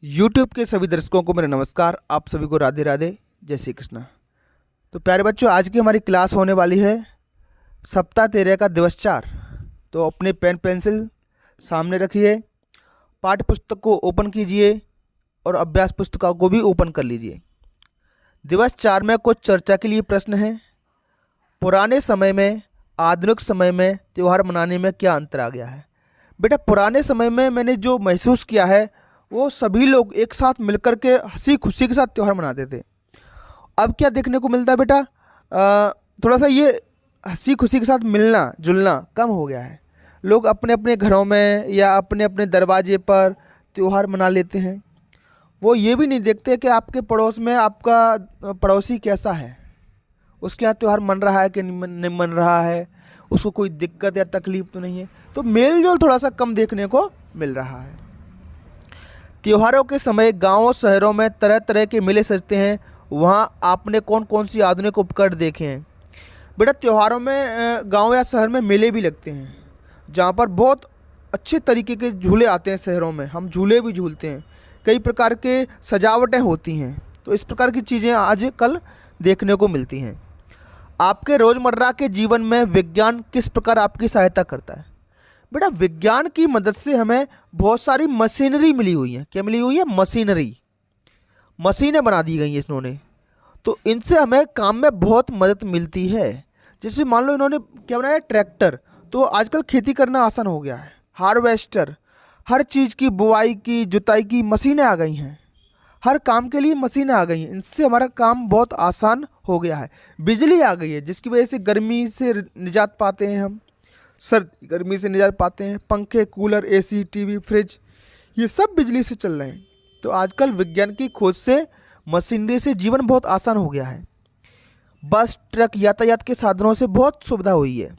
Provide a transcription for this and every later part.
YouTube के सभी दर्शकों को मेरा नमस्कार। आप सभी को राधे राधे, जय श्री कृष्ण। तो प्यारे बच्चों, आज की हमारी क्लास होने वाली है सप्ताह 13 का दिवस 4। तो अपने पेन पेंसिल सामने रखिए, पाठ्य पुस्तक को ओपन कीजिए और अभ्यास पुस्तिका को भी ओपन कर लीजिए। दिवस 4 में कुछ चर्चा के लिए प्रश्न हैं। पुराने समय में आधुनिक समय में त्यौहार मनाने में क्या अंतर आ गया है। बेटा, पुराने समय में मैंने जो महसूस किया है वो सभी लोग एक साथ मिलकर के हंसी खुशी के साथ त्यौहार मनाते थे। अब क्या देखने को मिलता है बेटा, थोड़ा सा ये हंसी खुशी के साथ मिलना जुलना कम हो गया है। लोग अपने अपने घरों में या अपने अपने दरवाजे पर त्यौहार मना लेते हैं। वो ये भी नहीं देखते कि आपके पड़ोस में आपका पड़ोसी कैसा है, उसके यहाँ त्यौहार मन रहा है कि नहीं मन रहा है, उसको कोई दिक्कत या तकलीफ तो नहीं है। तो मेल जोल थोड़ा सा कम देखने को मिल रहा है। त्योहारों के समय गांवों शहरों में तरह तरह के मेले सजते हैं। वहाँ आपने कौन कौन सी आधुनिक उपकरण देखे हैं। बेटा, त्योहारों में गांव या शहर में मेले भी लगते हैं, जहाँ पर बहुत अच्छे तरीके के झूले आते हैं। शहरों में हम झूले भी झूलते हैं, कई प्रकार के सजावटें होती हैं। तो इस प्रकार की चीज़ें आजकल देखने को मिलती हैं। आपके रोज़मर्रा के जीवन में विज्ञान किस प्रकार आपकी सहायता करता है। बेटा, विज्ञान की मदद से हमें बहुत सारी मशीनरी मिली हुई है। क्या मिली हुई है? मशीनें बना दी गई हैं इन्होंने। तो इनसे हमें काम में बहुत मदद मिलती है। जैसे मान लो इन्होंने क्या बनाया, ट्रैक्टर। तो आजकल खेती करना आसान हो गया है। हार्वेस्टर, हर चीज़ की बुआई की जुताई की मशीनें आ गई हैं। हर काम के लिए मशीनें आ गई हैं। इनसे हमारा काम बहुत आसान हो गया है। बिजली आ गई है, जिसकी वजह से गर्मी से निजात पाते हैं हम, सर्दी गर्मी से निजात पाते हैं। पंखे, कूलर, एसी, टीवी, फ्रिज, ये सब बिजली से चल रहे हैं। तो आजकल विज्ञान की खोज से, मशीनरी से जीवन बहुत आसान हो गया है। बस, ट्रक, यातायात के साधनों से बहुत सुविधा हुई है।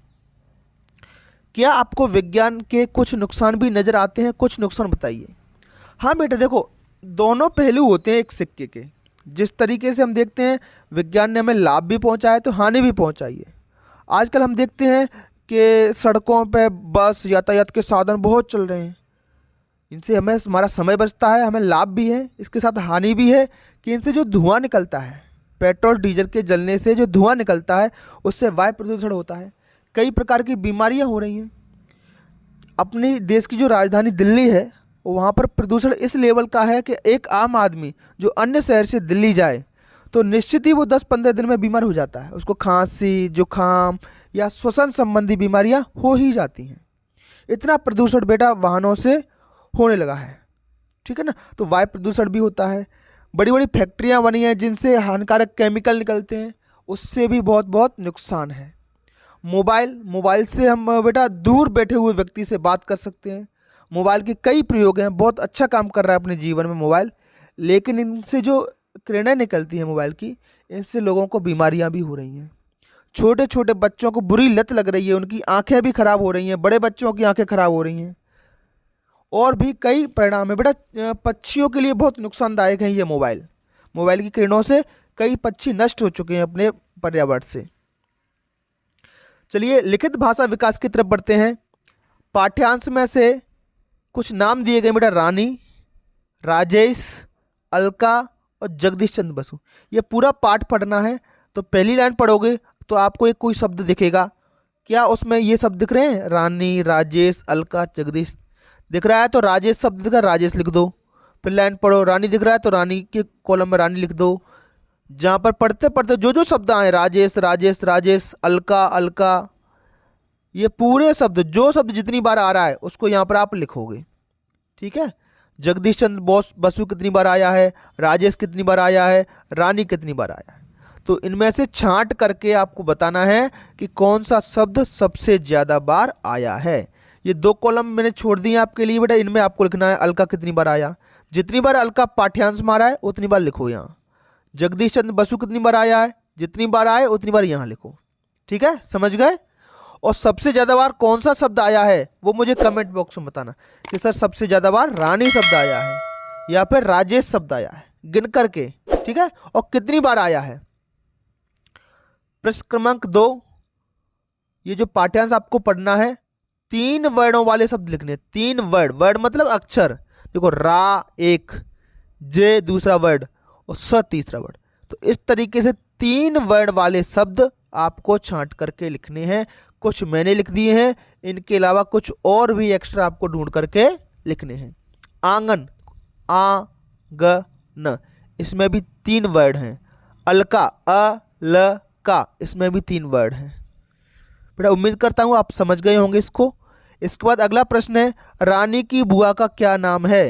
क्या आपको विज्ञान के कुछ नुकसान भी नज़र आते हैं? कुछ नुकसान बताइए। हाँ बेटा, देखो, दोनों पहलू होते हैं एक सिक्के के। जिस तरीके से हम देखते हैं विज्ञान ने हमें लाभ भी पहुंचाया तो हानि भी पहुंचाई है। आजकल हम देखते हैं कि सड़कों पे बस, यातायात के साधन बहुत चल रहे हैं। इनसे हमें हमारा समय बचता है, हमें लाभ भी है, इसके साथ हानि भी है कि इनसे जो धुआं निकलता है, पेट्रोल डीजल के जलने से जो धुआं निकलता है, उससे वायु प्रदूषण होता है। कई प्रकार की बीमारियां हो रही हैं। अपनी देश की जो राजधानी दिल्ली है, वहाँ पर प्रदूषण इस लेवल का है कि एक आम आदमी जो अन्य शहर से दिल्ली जाए तो निश्चित ही वो 10-15 दिन में बीमार हो जाता है। उसको खांसी, जुखाम या श्वसन संबंधी बीमारियां हो ही जाती हैं। इतना प्रदूषण बेटा वाहनों से होने लगा है, ठीक है ना। तो वायु प्रदूषण भी होता है। बड़ी बड़ी फैक्ट्रियां बनी हैं जिनसे हानिकारक केमिकल निकलते हैं, उससे भी बहुत बहुत नुकसान है। मोबाइल से हम बेटा दूर बैठे हुए व्यक्ति से बात कर सकते हैं। मोबाइल के कई प्रयोग हैं, बहुत अच्छा काम कर रहा है अपने जीवन में मोबाइल। लेकिन इनसे जो किरणें निकलती हैं मोबाइल की, इनसे लोगों को बीमारियां भी हो रही हैं। छोटे छोटे बच्चों को बुरी लत लग रही है, उनकी आंखें भी खराब हो रही हैं, बड़े बच्चों की आंखें खराब हो रही हैं। और भी कई परिणाम है बेटा। पक्षियों के लिए बहुत नुकसानदायक है ये मोबाइल की किरणों से कई पक्षी नष्ट हो चुके हैं अपने पर्यावरण से। चलिए लिखित भाषा विकास की तरफ बढ़ते हैं। पाठ्यांश में से कुछ नाम दिए गए बेटा, रानी, राजेश, अलका और जगदीश चंद्र बसु। ये पूरा पाठ पढ़ना है। तो पहली लाइन पढ़ोगे तो आपको एक कोई शब्द दिखेगा। क्या उसमें ये शब्द दिख रहे हैं? रानी, राजेश, अलका, जगदीश दिख रहा है तो राजेश शब्द दिख रहा है, राजेश लिख दो। फिर लाइन पढ़ो, रानी दिख रहा है तो रानी के कॉलम में रानी लिख दो। जहाँ पर पढ़ते पढ़ते जो जो शब्द आए, राजेश राजेश राजेश, अलका अलका, ये पूरे शब्द, जो शब्द जितनी बार आ रहा है उसको यहाँ पर आप लिखोगे, ठीक है। जगदीश चंद्र बसु कितनी बार आया है, राजेश कितनी बार आया है, रानी कितनी बार आया है। तो इनमें से छांट करके आपको बताना है कि कौन सा शब्द सबसे ज़्यादा बार आया है। ये 2 कॉलम मैंने छोड़ दिए आपके लिए बेटा। इनमें आपको लिखना है अलका कितनी बार आया। जितनी बार अलका पाठ्यांश में आ रहा है उतनी बार लिखो यहाँ। जगदीश चंद्र बसु कितनी बार आया है, जितनी बार आए उतनी बार यहाँ लिखो, ठीक है, समझ गए। और सबसे ज़्यादा बार कौन सा शब्द आया है वो मुझे कमेंट बॉक्स में बताना कि सर सबसे ज़्यादा बार रानी शब्द आया है या फिर राजेश शब्द आया है, गिन करके, ठीक है। और कितनी बार आया है। प्रश्न क्रमांक 2, ये जो पाठ्यांश आपको पढ़ना है, 3 वर्णों वाले शब्द लिखने। 3 वर्ड मतलब अक्षर। देखो, रा 1, जे दूसरा वर्ड और स तीसरा वर्ड। तो इस तरीके से 3 वर्ड वाले शब्द आपको छांट करके लिखने हैं। कुछ मैंने लिख दिए हैं, इनके अलावा कुछ और भी एक्स्ट्रा आपको ढूंढ करके लिखने हैं। आंगन, आ ग न, इसमें भी 3 वर्ड हैं। अलका, अ ल का, इसमें भी 3 वर्ड हैं। बेटा उम्मीद करता हूँ आप समझ गए होंगे इसको। इसके बाद अगला प्रश्न है, रानी की बुआ का क्या नाम है।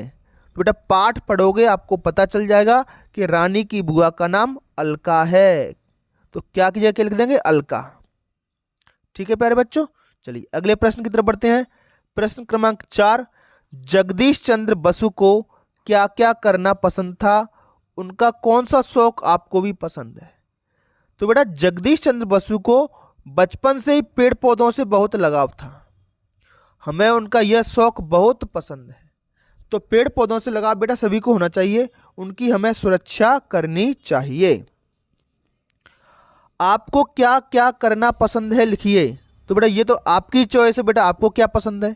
तो बेटा पाठ पढ़ोगे आपको पता चल जाएगा कि रानी की बुआ का नाम अलका है। तो क्या कीजिएगा, क्या लिख देंगे, अलका। ठीक है प्यारे बच्चों, चलिए अगले प्रश्न की तरफ बढ़ते हैं। प्रश्न क्रमांक 4, जगदीश चंद्र बसु को क्या क्या करना पसंद था, उनका कौन सा शौक आपको भी पसंद है। तो बेटा जगदीश चंद्र बसु को बचपन से ही पेड़ पौधों से बहुत लगाव था। हमें उनका यह शौक बहुत पसंद है। तो पेड़ पौधों से लगाव बेटा सभी को होना चाहिए, उनकी हमें सुरक्षा करनी चाहिए। आपको क्या क्या करना पसंद है लिखिए। तो बेटा ये तो आपकी चॉइस है, बेटा आपको क्या पसंद है।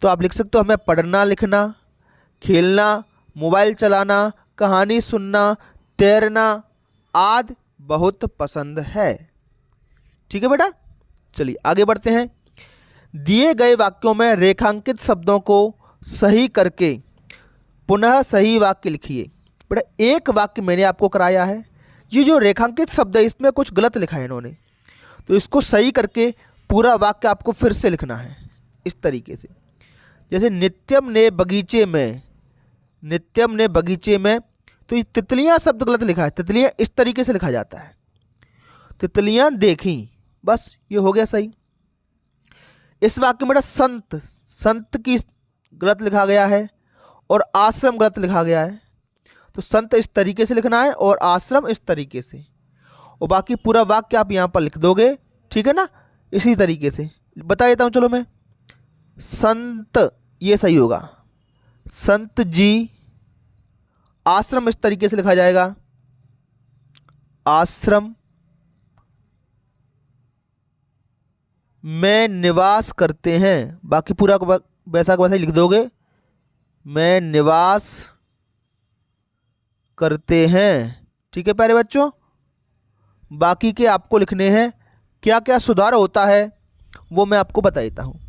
तो आप लिख सकते हो हमें पढ़ना लिखना, खेलना, मोबाइल चलाना, कहानी सुनना, तैरना आदि बहुत पसंद है। ठीक है बेटा, चलिए आगे बढ़ते हैं। दिए गए वाक्यों में रेखांकित शब्दों को सही करके पुनः सही वाक्य लिखिए। बेटा एक वाक्य मैंने आपको कराया है, ये जो रेखांकित शब्द है इसमें कुछ गलत लिखा है इन्होंने, तो इसको सही करके पूरा वाक्य आपको फिर से लिखना है इस तरीके से। जैसे नित्यम ने बगीचे में, नित्यम ने बगीचे में, तो ये तितलियां शब्द गलत लिखा है। तितलियां इस तरीके से लिखा जाता है, तितलियां देखी, बस ये हो गया सही। इस वाक्य में संत, संत की गलत लिखा गया है और आश्रम गलत लिखा गया है। तो संत इस तरीके से लिखना है और आश्रम इस तरीके से, और बाकी पूरा वाक्य आप यहाँ पर लिख दोगे। ठीक है ना, इसी तरीके से बता देता हूँ। चलो मैं, संत ये सही होगा, संत जी। आश्रम इस तरीके से लिखा जाएगा, आश्रम में निवास करते हैं। बाकी पूरा वैसा का वैसा ही लिख दोगे, में निवास करते हैं। ठीक है प्यारे बच्चों, बाकी के आपको लिखने हैं। क्या क्या सुधार होता है वो मैं आपको बता देता हूँ।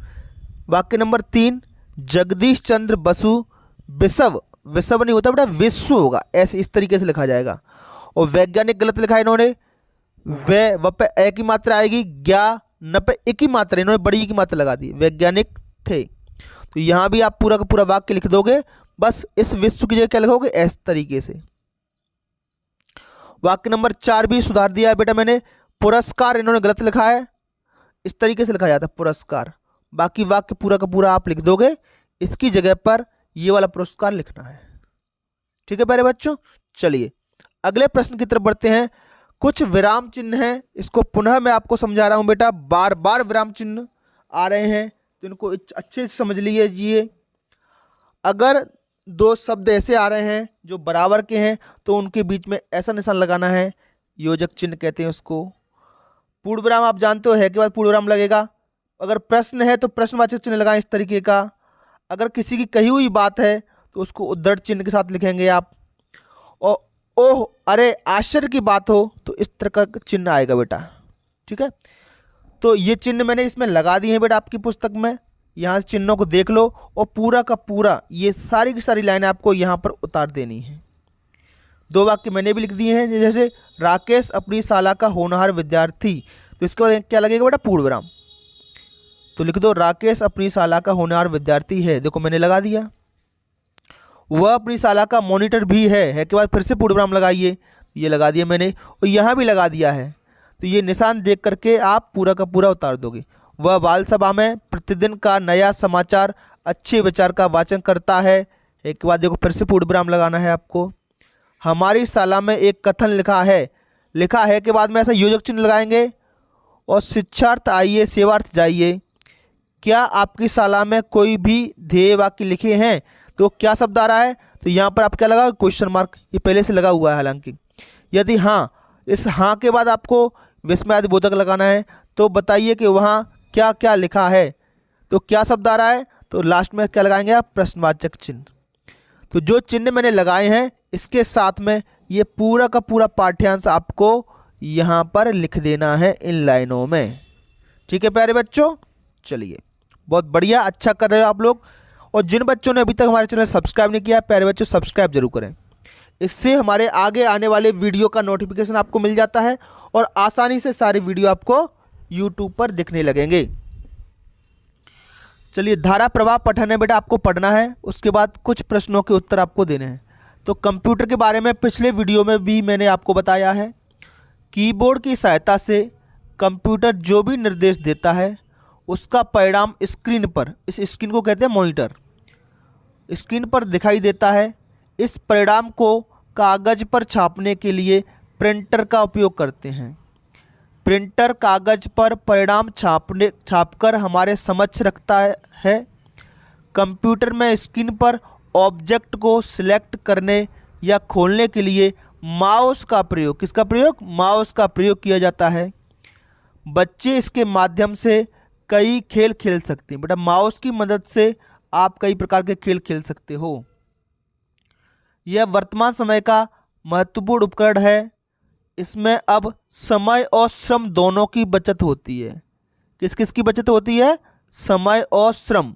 वाक्य नंबर 3, जगदीश चंद्र बसु विश्व, विश्व नहीं होता बेटा विश्व होगा, ऐसे इस तरीके से लिखा जाएगा। और वैज्ञानिक गलत लिखा है इन्होंने, व पे ए की मात्रा आएगी, ज्ञा न पे एक ही मात्रा, इन्होंने बड़ी की मात्रा लगा दी, वैज्ञानिक थे। तो यहाँ भी आप पूरा का पूरा वाक्य लिख दोगे, बस इस विश्व की जगह क्या लिखोगे, इस तरीके से। वाक्य नंबर 4 भी सुधार दिया है बेटा मैंने, पुरस्कार इन्होंने गलत लिखा है, इस तरीके से लिखा जाता है पुरस्कार। बाकी वाक्य पूरा का पूरा आप लिख दोगे, इसकी जगह पर ये वाला पुरस्कार लिखना है। ठीक है प्यारे बच्चों, चलिए अगले प्रश्न की तरफ बढ़ते हैं। कुछ विराम चिन्ह हैं, इसको पुनः मैं आपको समझा रहा हूं बेटा, बार बार विराम चिन्ह आ रहे हैं तो इनको अच्छे से समझ लीजिए। अगर 2 शब्द ऐसे आ रहे हैं जो बराबर के हैं तो उनके बीच में ऐसा निशान लगाना है, योजक चिन्ह कहते हैं उसको। पूर्ण विराम आप जानते हो है के बाद पूर्ण विराम लगेगा। अगर प्रश्न है तो प्रश्नवाचक चिन्ह लगाएं इस तरीके का। अगर किसी की कही हुई बात है तो उसको उद्धृत चिन्ह के साथ लिखेंगे आप। और ओह अरे आश्चर्य की बात हो तो इस तरह का चिन्ह आएगा बेटा। ठीक है, तो ये चिन्ह मैंने इसमें लगा दिए हैं बेटा आपकी पुस्तक में, यहाँ से चिन्हों को देख लो और पूरा का पूरा ये सारी की सारी लाइनें आपको यहाँ पर उतार देनी है। 2 वाक्य मैंने भी लिख दिए हैं, जैसे राकेश अपनी शाला का होनहार विद्यार्थी, तो इसके बाद क्या लगेगा बेटा, पूर्ण विराम। तो लिख दो राकेश अपनी शाला का होनहार विद्यार्थी है, देखो मैंने लगा दिया। वह अपनी शाला का मॉनिटर भी है के बाद फिर से पूर्ण विराम लगाइए, ये लगा दिया मैंने, और यहाँ भी लगा दिया है। तो ये निशान देख करके आप पूरा का पूरा उतार दोगे। वह बाल सभा में प्रतिदिन का नया समाचार अच्छे विचार का वाचन करता है, एक के बाद देखो फिर से पूर्ण विराम लगाना है आपको। हमारी शाला में एक कथन लिखा है के बाद में ऐसा योजक चिन्ह लगाएंगे। और शिक्षार्थ आइए सेवार्थ जाइए, क्या आपकी शाला में कोई भी ध्येय वाक्य लिखे हैं, तो क्या शब्द आ रहा है, तो यहाँ पर आप क्या लगा, क्वेश्चन मार्क, ये पहले से लगा हुआ है हालांकि। यदि हाँ, इस हाँ के बाद आपको विस्मयादि बोधक लगाना है, तो बताइए कि वहाँ क्या क्या लिखा है, तो क्या शब्द आ रहा है, तो लास्ट में क्या लगाएंगे आप, प्रश्नवाचक चिन्ह। तो जो चिन्ह मैंने लगाए हैं इसके साथ में ये पूरा का पूरा पाठ्यांश आपको यहाँ पर लिख देना है इन लाइनों में। ठीक है प्यारे बच्चों, चलिए बहुत बढ़िया, अच्छा कर रहे हो आप लोग। और जिन बच्चों ने अभी तक हमारे चैनल सब्सक्राइब नहीं किया, प्यारे बच्चों सब्सक्राइब जरूर करें। इससे हमारे आगे आने वाले वीडियो का नोटिफिकेशन आपको मिल जाता है और आसानी से सारे वीडियो आपको यूट्यूब पर दिखने लगेंगे। चलिए, धारा प्रवाह पठन है बेटा, आपको पढ़ना है। उसके बाद कुछ प्रश्नों के उत्तर आपको देने हैं। तो कंप्यूटर के बारे में पिछले वीडियो में भी मैंने आपको बताया है। कीबोर्ड की सहायता से कंप्यूटर जो भी निर्देश देता है उसका परिणाम स्क्रीन पर, इस स्क्रीन को कहते हैं मॉनिटर, स्क्रीन पर दिखाई देता है। इस परिणाम को कागज़ पर छापने के लिए प्रिंटर का उपयोग करते हैं। प्रिंटर कागज़ पर परिणाम छापकर हमारे समक्ष रखता है। कंप्यूटर में स्क्रीन पर ऑब्जेक्ट को सिलेक्ट करने या खोलने के लिए माउस का प्रयोग, किसका प्रयोग? माउस का प्रयोग किया जाता है। बच्चे इसके माध्यम से कई खेल खेल सकते हैं। बेटा माउस की मदद से आप कई प्रकार के खेल खेल सकते हो। यह वर्तमान समय का महत्वपूर्ण उपकरण है। इसमें अब समय और श्रम दोनों की बचत होती है। किस किस की बचत होती है? समय और श्रम।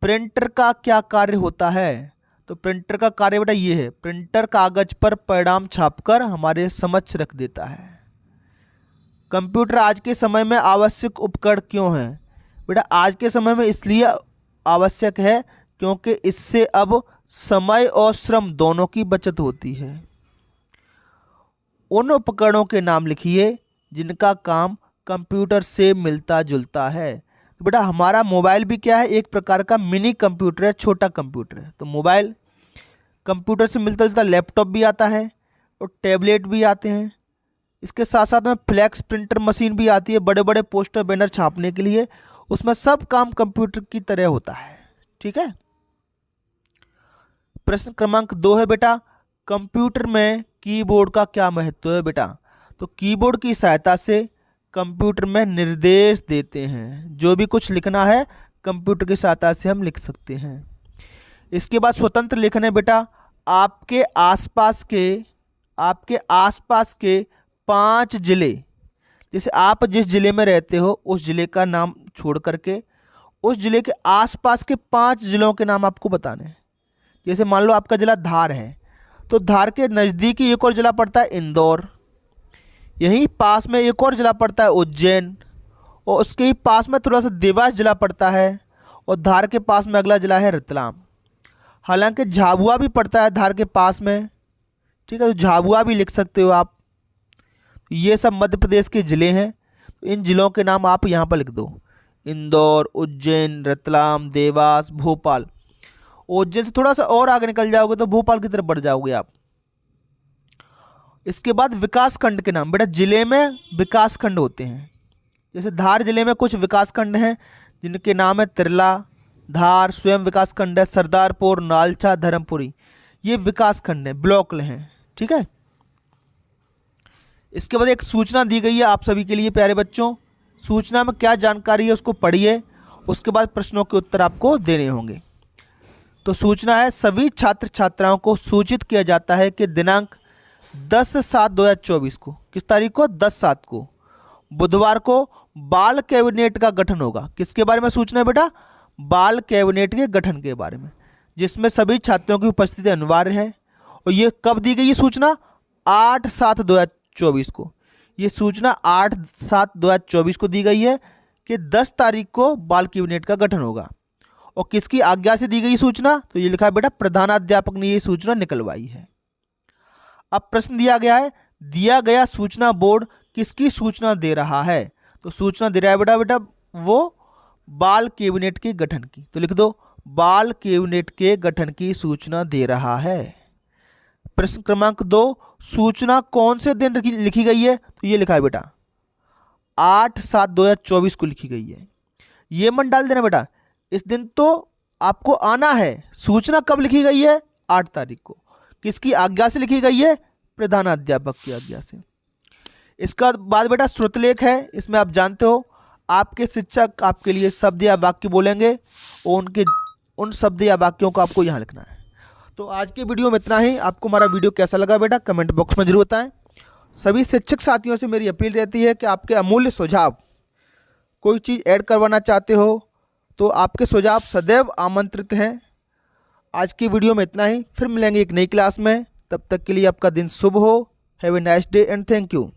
प्रिंटर का क्या कार्य होता है? तो प्रिंटर का कार्य बेटा ये है, प्रिंटर कागज पर परिणाम छापकर हमारे समक्ष रख देता है। कंप्यूटर आज के समय में आवश्यक उपकरण क्यों है? बेटा आज के समय में इसलिए आवश्यक है क्योंकि इससे अब समय और श्रम दोनों की बचत होती है। उन उपकरणों के नाम लिखिए जिनका काम कंप्यूटर से मिलता जुलता है। तो बेटा हमारा मोबाइल भी क्या है? एक प्रकार का मिनी कंप्यूटर है, छोटा कंप्यूटर है। तो मोबाइल कंप्यूटर से मिलता जुलता लैपटॉप भी आता है और टैबलेट भी आते हैं। इसके साथ साथ में फ्लैक्स प्रिंटर मशीन भी आती है, बड़े बड़े पोस्टर बैनर छापने के लिए। उसमें सब काम कंप्यूटर की तरह होता है। ठीक है। प्रश्न क्रमांक 2 है बेटा, कंप्यूटर में कीबोर्ड का क्या महत्व है? बेटा तो कीबोर्ड की सहायता से कंप्यूटर में निर्देश देते हैं। जो भी कुछ लिखना है कंप्यूटर की सहायता से हम लिख सकते हैं। इसके बाद स्वतंत्र लेखन है बेटा, आपके आसपास के 5 जिले, जैसे आप जिस जिले में रहते हो उस जिले का नाम छोड़ करके उस जिले के आसपास के 5 जिलों के नाम आपको बताने हैं। जैसे मान लो आपका जिला धार है, तो धार के नज़दीकी एक और जिला पड़ता है इंदौर, यहीं पास में एक और जिला पड़ता है उज्जैन, और उसके ही पास में थोड़ा सा देवास जिला पड़ता है, और धार के पास में अगला जिला है रतलाम। हालांकि झाबुआ भी पड़ता है धार के पास में। ठीक है, तो झाबुआ भी लिख सकते हो आप। ये सब मध्य प्रदेश के ज़िले हैं। तो इन ज़िलों के नाम आप यहाँ पर लिख दो, इंदौर, उज्जैन, रतलाम, देवास, भोपाल। उज्जैन से थोड़ा सा और आगे निकल जाओगे तो भोपाल की तरफ बढ़ जाओगे आप। इसके बाद विकास खंड के नाम, बेटा जिले में विकास खंड होते हैं। जैसे धार जिले में कुछ विकास खंड हैं जिनके नाम है तिरला, धार स्वयं विकास खंड है, सरदारपुर, नालछा, धर्मपुरी, ये विकास खंड है, ब्लॉक हैं। ठीक है। इसके बाद एक सूचना दी गई है आप सभी के लिए प्यारे बच्चों। सूचना में क्या जानकारी है उसको पढ़िए, उसके बाद प्रश्नों के उत्तर आपको देने होंगे। तो सूचना है, सभी छात्र छात्राओं को सूचित किया जाता है कि दिनांक 10/7/2024 को, किस तारीख को? 10/7 को, बुधवार को बाल कैबिनेट का गठन होगा। किसके बारे में सूचना है बेटा? बाल कैबिनेट के गठन के बारे में, जिसमें सभी छात्रों की उपस्थिति अनिवार्य है। और ये कब दी गई ये सूचना? 8/7/2024 को। ये सूचना 8/7/2024 को दी गई है कि 10 तारीख को बाल कैबिनेट का गठन होगा। और किसकी आज्ञा से दी गई सूचना? तो ये लिखा है बेटा, प्रधानाध्यापक ने ये सूचना निकलवाई है। अब प्रश्न दिया गया है, दिया गया सूचना बोर्ड किसकी सूचना दे रहा है? तो सूचना दे रहा है बेटा वो बाल कैबिनेट के गठन की। तो लिख दो, बाल कैबिनेट के गठन की सूचना दे रहा है। प्रश्न क्रमांक 2, सूचना कौन से दिन लिखी गई है? तो ये लिखा है बेटा 8/7/2024 को लिखी गई है। ये मन डाल देना बेटा, इस दिन तो आपको आना है। सूचना कब लिखी गई है? 8 तारीख को। किसकी आज्ञा से लिखी गई है? प्रधानाध्यापक की आज्ञा से। इसका बाद बेटा श्रुतलेख है। इसमें आप जानते हो आपके शिक्षक आपके लिए शब्द या वाक्य बोलेंगे और उन शब्द या वाक्यों को आपको यहाँ लिखना है। तो आज की वीडियो में इतना ही। आपको हमारा वीडियो कैसा लगा बेटा कमेंट बॉक्स में जरूर बताएं। सभी शिक्षक साथियों से मेरी अपील रहती है कि आपके अमूल्य सुझाव, कोई चीज़ ऐड करवाना चाहते हो तो आपके सुझाव सदैव आमंत्रित हैं। आज की वीडियो में इतना ही, फिर मिलेंगे एक नई क्लास में। तब तक के लिए आपका दिन शुभ हो। Have a nice day and thank you.